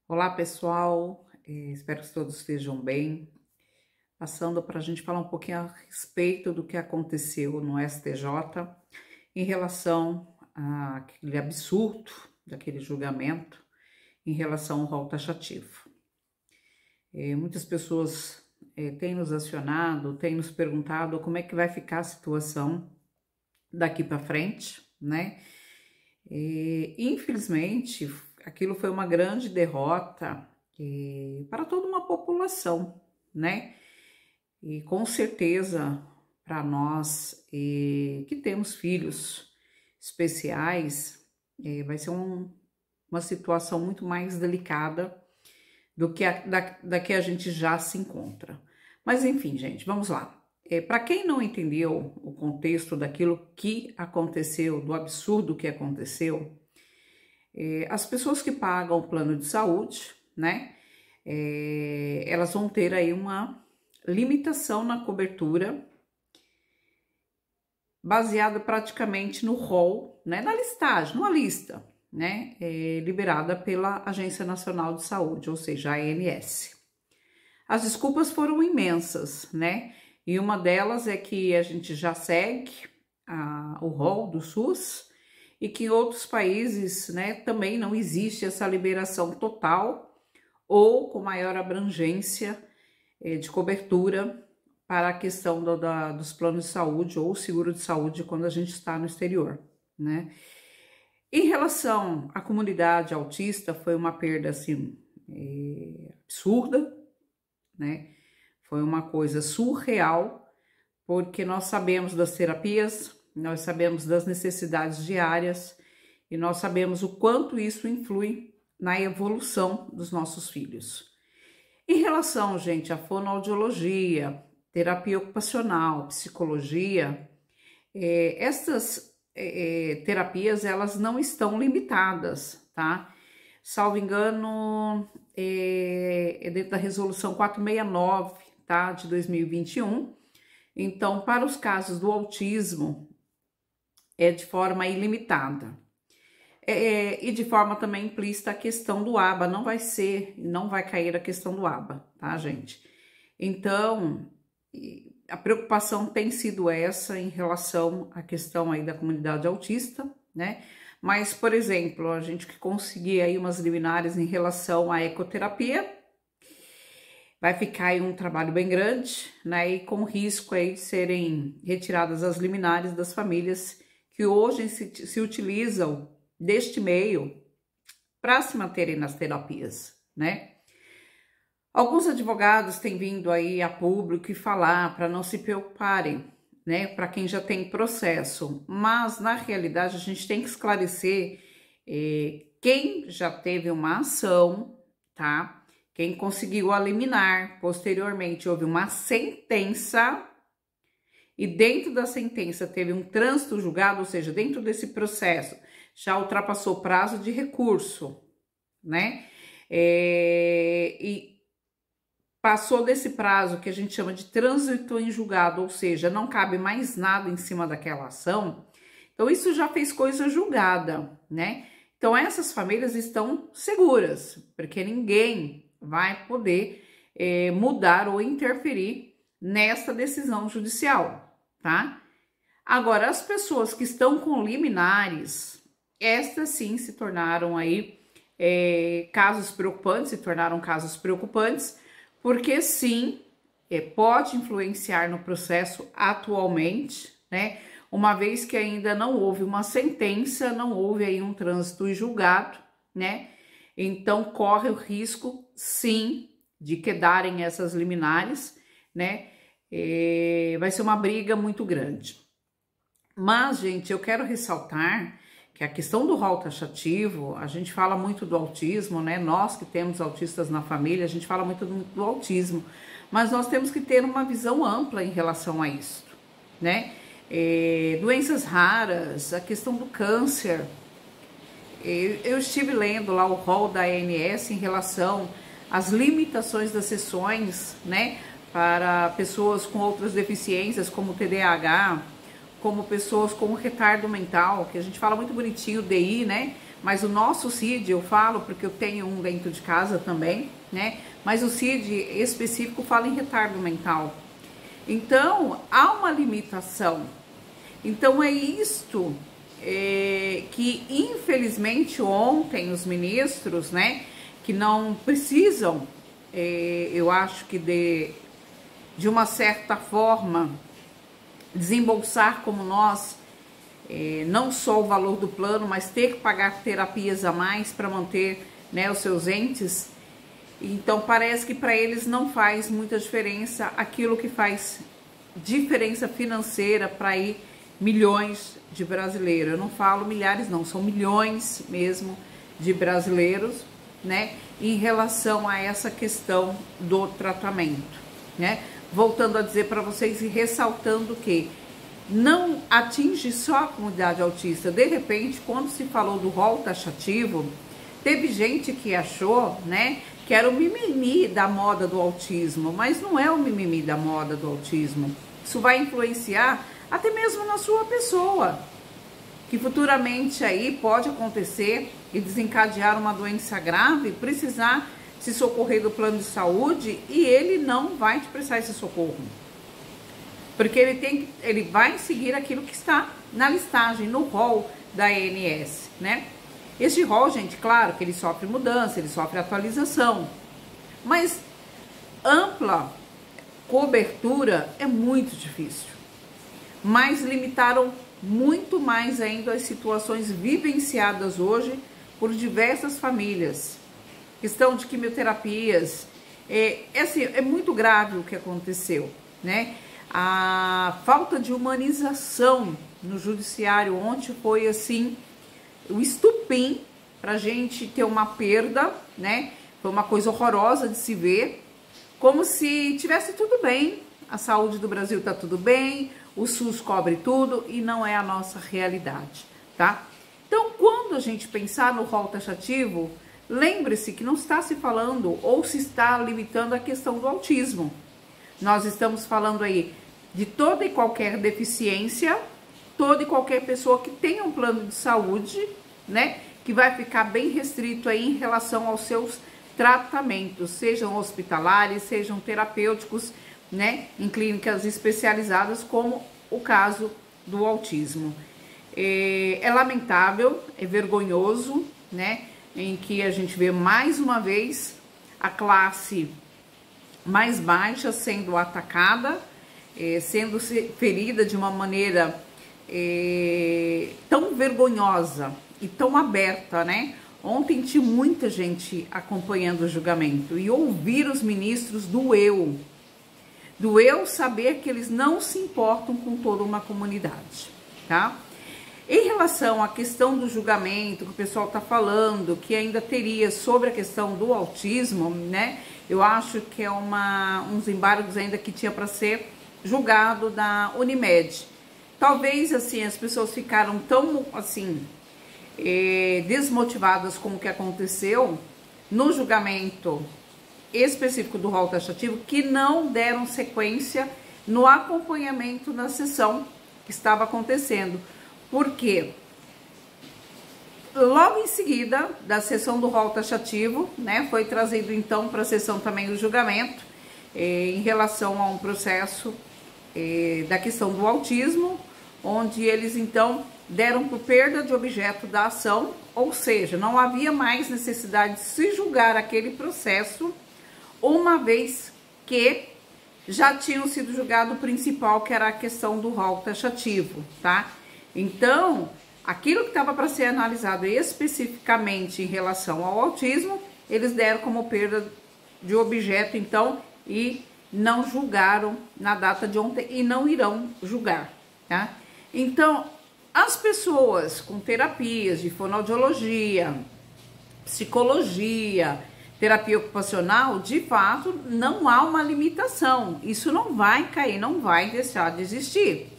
Olá, pessoal. Espero que todos estejam bem. Passando para a gente falar um pouquinho a respeito do que aconteceu no STJ em relação àquele absurdo daquele julgamento em relação ao rol taxativo. Muitas pessoas têm nos acionado, têm nos perguntado como é que vai ficar a situação daqui para frente, né? Infelizmente, aquilo foi uma grande derrota para toda uma população, né? E com certeza, para nós que temos filhos especiais, vai ser uma situação muito mais delicada do que da que a gente já se encontra. Mas enfim, gente, vamos lá. Para quem não entendeu o contexto daquilo que aconteceu, do absurdo que aconteceu, as pessoas que pagam o plano de saúde, né, elas vão ter aí uma limitação na cobertura baseada praticamente no rol, né, na listagem, numa lista, né, liberada pela Agência Nacional de Saúde, ou seja, a ANS. As desculpas foram imensas, né, e uma delas é que a gente já segue o rol do SUS e que em outros países, né, também não existe essa liberação total ou com maior abrangência de cobertura para a questão dos planos de saúde ou seguro de saúde quando a gente está no exterior, né? Em relação à comunidade autista, foi uma perda, assim, absurda, né? Foi uma coisa surreal, porque nós sabemos das terapias, nós sabemos das necessidades diárias e nós sabemos o quanto isso influi na evolução dos nossos filhos. Em relação, gente, à fonoaudiologia, terapia ocupacional, psicologia, essas terapias, elas não estão limitadas, tá? Salvo engano, é dentro da resolução 469, tá, de 2021. Então, para os casos do autismo, é de forma ilimitada. E de forma também implícita a questão do ABA, não vai cair a questão do ABA, tá, gente? Então, a preocupação tem sido essa em relação à questão aí da comunidade autista, né? Mas, por exemplo, a gente que conseguir aí umas liminares em relação à ecoterapia, vai ficar aí um trabalho bem grande, né? E com risco aí de serem retiradas as liminares das famílias que hoje se utilizam deste meio para se manterem nas terapias, né? Alguns advogados têm vindo aí a público e falar para não se preocuparem, né? Para quem já tem processo, mas na realidade a gente tem que esclarecer quem já teve uma ação, tá? Quem conseguiu a liminar, posteriormente houve uma sentença e dentro da sentença teve um trânsito julgado, ou seja, dentro desse processo já ultrapassou o prazo de recurso, né? E passou desse prazo que a gente chama de trânsito em julgado, ou seja, não cabe mais nada em cima daquela ação. Então, isso já fez coisa julgada, né? Então, essas famílias estão seguras, porque ninguém vai poder mudar ou interferir nessa decisão judicial, tá? Agora, as pessoas que estão com liminares, estas sim se tornaram aí casos preocupantes, porque sim, pode influenciar no processo atualmente, né? Uma vez que ainda não houve uma sentença, não houve aí um trânsito em julgado, né? Então, corre o risco, sim, de quedarem essas liminares, né? Vai ser uma briga muito grande. Mas, gente, eu quero ressaltar que a questão do rol taxativo, a gente fala muito do autismo, né? Nós que temos autistas na família, a gente fala muito do autismo, mas nós temos que ter uma visão ampla em relação a isso, né? Doenças raras, a questão do câncer. Eu estive lendo lá o rol da ANS em relação às limitações das sessões, né? Para pessoas com outras deficiências, como TDAH, como pessoas com retardo mental, que a gente fala muito bonitinho, DI, né? mas o nosso CID, eu falo porque eu tenho um dentro de casa também, né? Mas o CID específico fala em retardo mental. Então, há uma limitação. Então, é isto que, infelizmente, ontem os ministros, né, que não precisam, eu acho que de uma certa forma, desembolsar como nós, não só o valor do plano, mas ter que pagar terapias a mais para manter, né, os seus entes. Então, parece que para eles não faz muita diferença aquilo que faz diferença financeira para aí milhões de brasileiros. Eu não falo milhares, não, são milhões mesmo de brasileiros, né, em relação a essa questão do tratamento, né? Voltando a dizer para vocês e ressaltando que não atinge só a comunidade autista. De repente, quando se falou do rol taxativo, teve gente que achou, né, que era o mimimi da moda do autismo, mas não é o mimimi da moda do autismo. Isso vai influenciar até mesmo na sua pessoa, que futuramente aí pode acontecer e desencadear uma doença grave, precisar se socorrer do plano de saúde e ele não vai te prestar esse socorro. Porque ele vai seguir aquilo que está na listagem, no rol da ANS, né? Este rol, gente, claro que ele sofre mudança, ele sofre atualização, mas ampla cobertura é muito difícil. Mas limitaram muito mais ainda as situações vivenciadas hoje por diversas famílias. Questão de quimioterapias, é muito grave o que aconteceu, né? A falta de humanização no judiciário ontem foi assim o estupim para a gente ter uma perda, né? Foi uma coisa horrorosa de se ver, como se tivesse tudo bem, a saúde do Brasil tá tudo bem, o SUS cobre tudo e não é a nossa realidade, tá? Então, quando a gente pensar no rol taxativo, lembre-se que não está se falando ou se está limitando a questão do autismo. Nós estamos falando aí de toda e qualquer deficiência, toda e qualquer pessoa que tenha um plano de saúde, né, que vai ficar bem restrito aí em relação aos seus tratamentos, sejam hospitalares, sejam terapêuticos, né, em clínicas especializadas, como o caso do autismo. É lamentável, é vergonhoso, né, em que a gente vê mais uma vez a classe mais baixa sendo atacada, sendo ferida de uma maneira tão vergonhosa e tão aberta, né? Ontem tinha muita gente acompanhando o julgamento e ouvir os ministros doeu. Doeu saber que eles não se importam com toda uma comunidade, tá? Em relação à questão do julgamento, que o pessoal está falando, que ainda teria sobre a questão do autismo, né? Eu acho que é uns embargos ainda que tinha para ser julgado da Unimed. Talvez, assim, as pessoas ficaram tão, assim, desmotivadas com o que aconteceu no julgamento específico do rol taxativo, que não deram sequência no acompanhamento na sessão que estava acontecendo. Por quê? Logo em seguida da sessão do rol taxativo, né, foi trazido então para a sessão também do julgamento em relação a um processo da questão do autismo, onde eles então deram por perda de objeto da ação, ou seja, não havia mais necessidade de se julgar aquele processo, uma vez que já tinham sido julgado o principal, que era a questão do rol taxativo, tá? Então, aquilo que estava para ser analisado especificamente em relação ao autismo, eles deram como perda de objeto, então, e não julgaram na data de ontem e não irão julgar, tá? Então, as pessoas com terapias de fonoaudiologia, psicologia, terapia ocupacional, de fato, não há uma limitação. Isso não vai cair, não vai deixar de existir,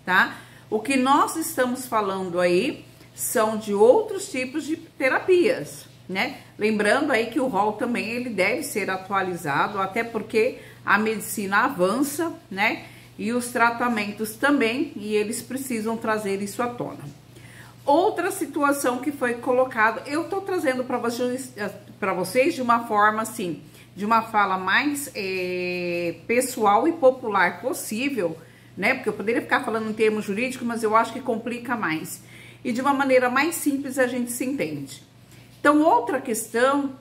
tá? O que nós estamos falando aí são de outros tipos de terapias, né? Lembrando aí que o rol também ele deve ser atualizado, até porque a medicina avança, né? E os tratamentos também, e eles precisam trazer isso à tona. Outra situação que foi colocada, eu tô trazendo para vocês de uma forma assim, de uma fala mais pessoal e popular possível, né? Porque eu poderia ficar falando em termos jurídicos, mas eu acho que complica mais. E de uma maneira mais simples a gente se entende. Então, outra questão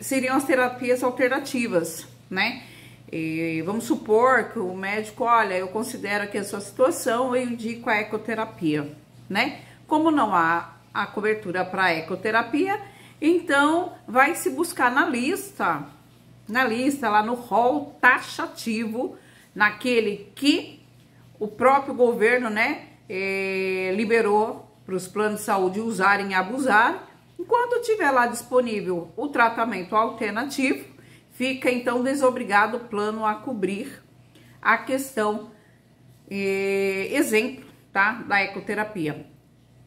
seriam as terapias alternativas, né? Vamos supor que o médico, olha, eu considero que a sua situação, eu indico a ecoterapia, né? Como não há a cobertura para ecoterapia, então vai se buscar na lista lá no rol taxativo, naquele que o próprio governo, né, liberou para os planos de saúde usarem e abusarem. Enquanto tiver lá disponível o tratamento alternativo, fica então desobrigado o plano a cobrir a questão, exemplo, tá, da ecoterapia.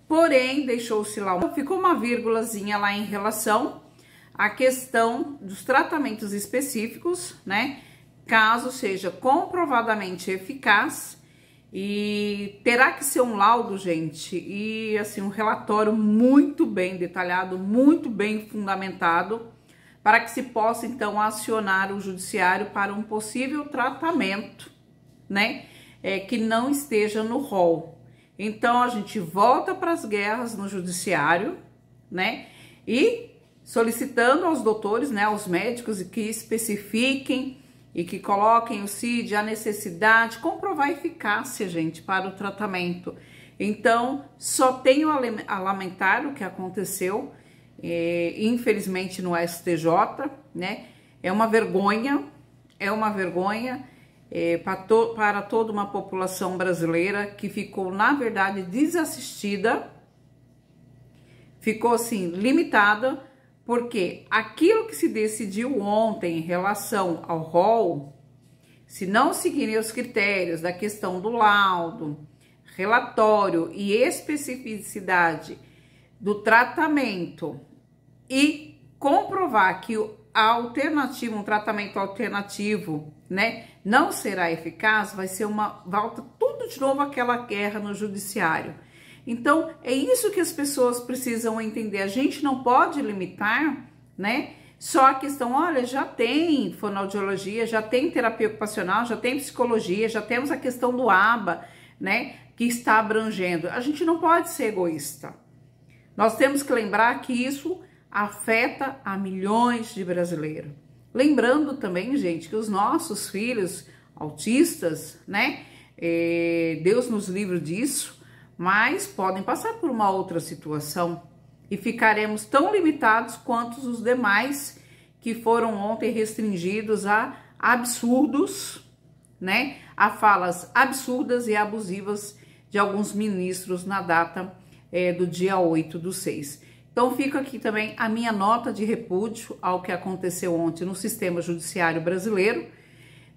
Porém, deixou-se lá, ficou uma vírgulazinha lá em relação à questão dos tratamentos específicos, né, caso seja comprovadamente eficaz, e terá que ser um laudo, gente, e assim, um relatório muito bem detalhado, muito bem fundamentado, para que se possa então acionar o judiciário para um possível tratamento, né, que não esteja no rol. Então a gente volta para as guerras no judiciário, né, e solicitando aos doutores, né, aos médicos, que especifiquem e que coloquem o CID, a necessidade, comprovar a eficácia, gente, para o tratamento. Então, só tenho a lamentar o que aconteceu, infelizmente, no STJ, né? É uma vergonha para toda uma população brasileira que ficou, na verdade, desassistida, ficou, assim, limitada, porque aquilo que se decidiu ontem em relação ao rol, se não seguirem os critérios da questão do laudo, relatório e especificidade do tratamento e comprovar que um tratamento alternativo, né, não será eficaz, vai ser volta tudo de novo aquela guerra no judiciário. Então, é isso que as pessoas precisam entender. A gente não pode limitar, né? Só a questão, olha, já tem fonoaudiologia, já tem terapia ocupacional, já tem psicologia, já temos a questão do ABA, né? Que está abrangendo. A gente não pode ser egoísta. Nós temos que lembrar que isso afeta a milhões de brasileiros. Lembrando também, gente, que os nossos filhos autistas, né? Deus nos livre disso, mas podem passar por uma outra situação e ficaremos tão limitados quanto os demais que foram ontem restringidos a absurdos, né? A falas absurdas e abusivas de alguns ministros na data do dia 8/6. Então fica aqui também a minha nota de repúdio ao que aconteceu ontem no sistema judiciário brasileiro,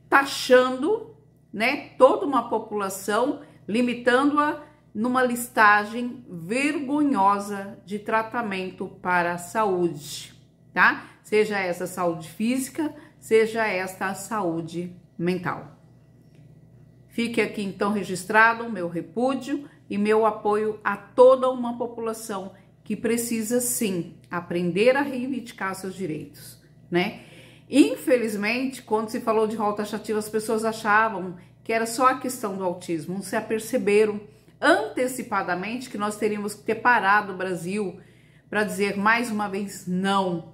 taxando, né, toda uma população, limitando-a numa listagem vergonhosa de tratamento para a saúde, tá? Seja essa saúde física, seja esta a saúde mental. Fique aqui então registrado o meu repúdio e meu apoio a toda uma população que precisa sim aprender a reivindicar seus direitos, né? Infelizmente, quando se falou de rol taxativo, as pessoas achavam que era só a questão do autismo, não se aperceberam antecipadamente que nós teríamos que ter parado o Brasil para dizer mais uma vez não.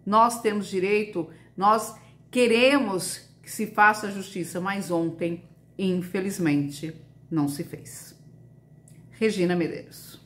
Nós temos direito, nós queremos que se faça justiça, mas ontem, infelizmente, não se fez. Regina Medeiros.